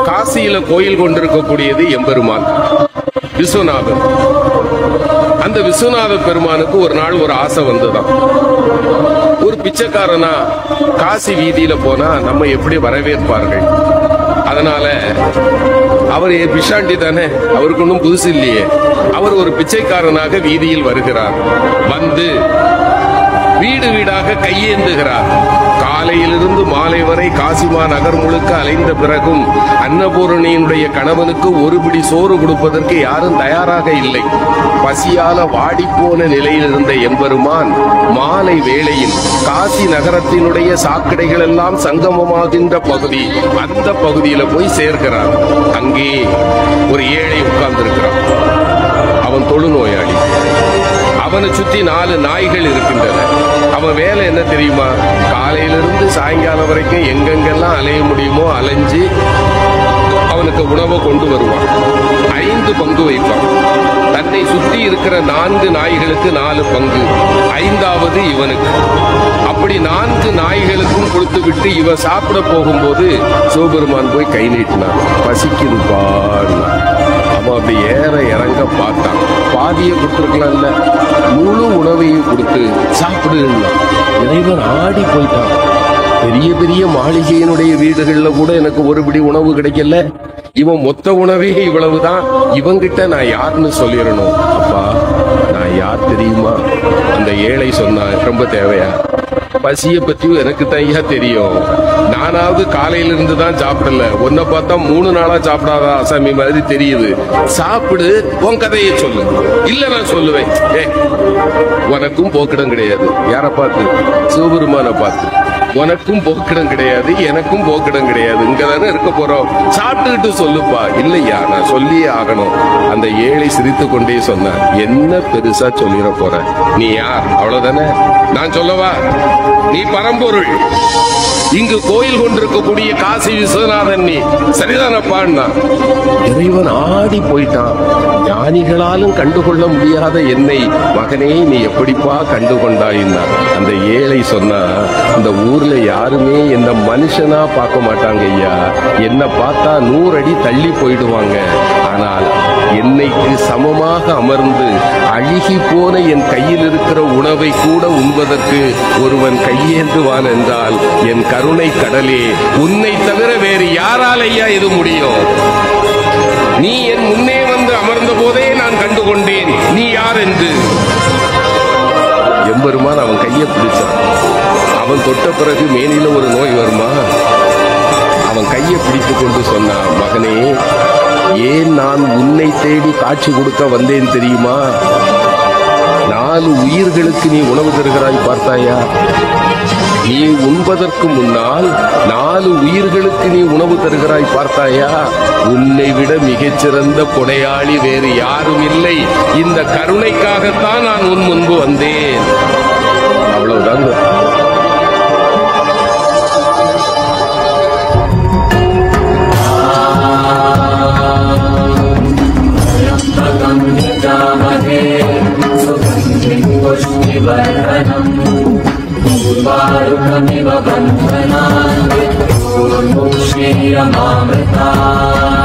காசியில கோயில் கொண்டிருக்கக்கூடியது எம்பெருமான் விஸ்வநாதன். அந்த விஸ்வநாத பெருமானுக்கு ஒரு நாள் ஒரு ஆசை வந்துதான். ஒரு பிச்சைக்காரனா காசி வீதியில போனா நம்ம எப்படி வரவேற்பார்கள்? அதனால அவர் பிஷாண்டி தானே, அவருக்கு ஒன்றும் புதுசு இல்லையே. அவர் ஒரு பிச்சைக்காரனாக வீதியில் வருகிறார். வந்து வீடு வீடாக கையேந்துகிறார். காலையிலிருந்து மாலை வரை காசிமா நகர் முழுக்க அலைந்த பிறகும் அன்னபூரணியினுடைய கணவனுக்கு ஒரு பிடி சோறு கொடுப்பதற்கு யாரும் தயாராக இல்லை. பசியால வாடிப்போன நிலையில் இருந்த எம்பெருமான் மாலை வேளையில் காசி நகரத்தினுடைய சாக்கடைகள் எல்லாம் சங்கமமாகின்ற பகுதி, அந்த பகுதியில போய் சேர்க்கிறார். அங்கே ஒரு ஏழை உட்கார்ந்திருக்கிறான். அவன் தொழுநோயாளி. அவனை சுற்றி 4 நாய்கள் இருக்கின்றன. அவன் வேலை என்ன தெரியுமா? காலையிலிருந்து சாயங்காலம் வரைக்கும் எங்கெங்கெல்லாம் அலைய முடியுமோ அலைஞ்சு அவனுக்கு உணவை கொண்டு வருவான். 5 பங்கு வைப்பான். தன்னை சுற்றி இருக்கிற 4 நாய்களுக்கு 4 பங்கு, 5வது இவனுக்கு. அப்படி 4 நாய்களுக்கும் கொடுத்து விட்டு இவன் சாப்பிட போகும்போது சிவபெருமான் போய் கை நீட்டினான். பசிக்குதுப்பான். அவன் அப்படி ஏற இறங்க பார்த்தான். பாதியை கொடுத்துருக்கலாம்ல, முழு உணவையும் கொடுத்து சாப்பிடுன்னா இறைவன் ஆடி போயிட்டான். பெரிய பெரிய மாளிகையினுடைய வீடுகள்ல கூட எனக்கு ஒரு பிடி உணவு கிடைக்கல, இவன் மொத்த உணவே இவ்வளவுதான், இவங்கிட்ட நான் யாருன்னு சொல்லிடணும். அப்பா நான் யார் தெரியுமா? அந்த ஏழை சொன்னான். ரொம்ப தேவையா? பசிய பத்தியும் எனக்கு தையா தெரியும். நானாவது காலையில இருந்து தான் சாப்பிடல, உன்னை பார்த்தா 3 நாளா சாப்பிடாத அசாமி மாதிரி தெரியுது. சாப்பிடு, உன் கதையை சொல்லு. இல்ல நான் சொல்லுவேன். உனக்கும் போக்கிடம் கிடையாது. யார பார்த்து? சிவபெருமான பார்த்து. உனக்கும் போக்கிடம் கிடையாது, எனக்கும் போக்கிடம் கிடையாது. இங்கதானே இருக்க போறோம், சாப்பிட்டுக்கிட்டு சொல்லுப்பா. இல்லையா, நான் சொல்லியே ஆகணும். அந்த ஏழை சிரித்து கொண்டே சொன்னான். என்ன பெருசா சொல்லிட போற? நீ யார்? அவ்வளவுதானே. நான் சொல்லவா? நீ பரம்பொருள். இங்கு கோயில் கொண்டிருக்கக்கூடிய காசி விஸ்வநாதன் நீ. சரிதானப்பான்னா இறைவன் ஆடி போயிட்டான். ஞானிகளாலும் கண்டுகொள்ள முடியாத என்னை மகனே நீ எப்படிப்பா கண்டுகொண்டாயின்னா அந்த ஏழை சொன்னா, இந்த ஊர்ல யாருமே என்ன மனுஷனா பார்க்க மாட்டாங்க ஐயா. என்ன பார்த்தா 100 அடி தள்ளி போயிடுவாங்க. ஆனால் என்னைக்கு சமமாக அமர்ந்து அழுகி போன என் கையில் இருக்கிற உணவை கூட உண்பதற்கு ஒருவன் கையேந்துவான் என்றால் என் கருணை கடலே, உன்னை தவிர வேறு யாரால் ஐயா இது முடியும்? நீ என் முன்னே வந்து அமர்ந்த போதே நான் கண்டுகொண்டேன் நீ யார் என்று. எம்பெருமான் அவன் கையை பிடிச்சான். அவன் தொட்ட பிறகு மேனில ஒரு நோய் வருமா? அவன் கையை பிடித்துக் கொண்டு சொன்னான், மகனே ஏன் நான் உன்னை தேடி காட்சி கொடுக்க வந்தேன் தெரியுமா? 4 உயிர்களுக்கு நீ உணவு தருகிறாய் பார்த்தாயா? நீ உண்பதற்கு முன்னால் 4 உயிர்களுக்கு நீ உணவு தருகிறாய் பார்த்தாயா? உன்னை விட மிகச்சிறந்த கொடையாளி வேறு யாரும் இல்லை. இந்த கருணைக்காகத்தான் நான் உன் முன்பு வந்தேன். அவ்வளவுதாங்க. पूर्वारुकमिव बन्धनान् विद्युर्मुक्षीयमामृतान्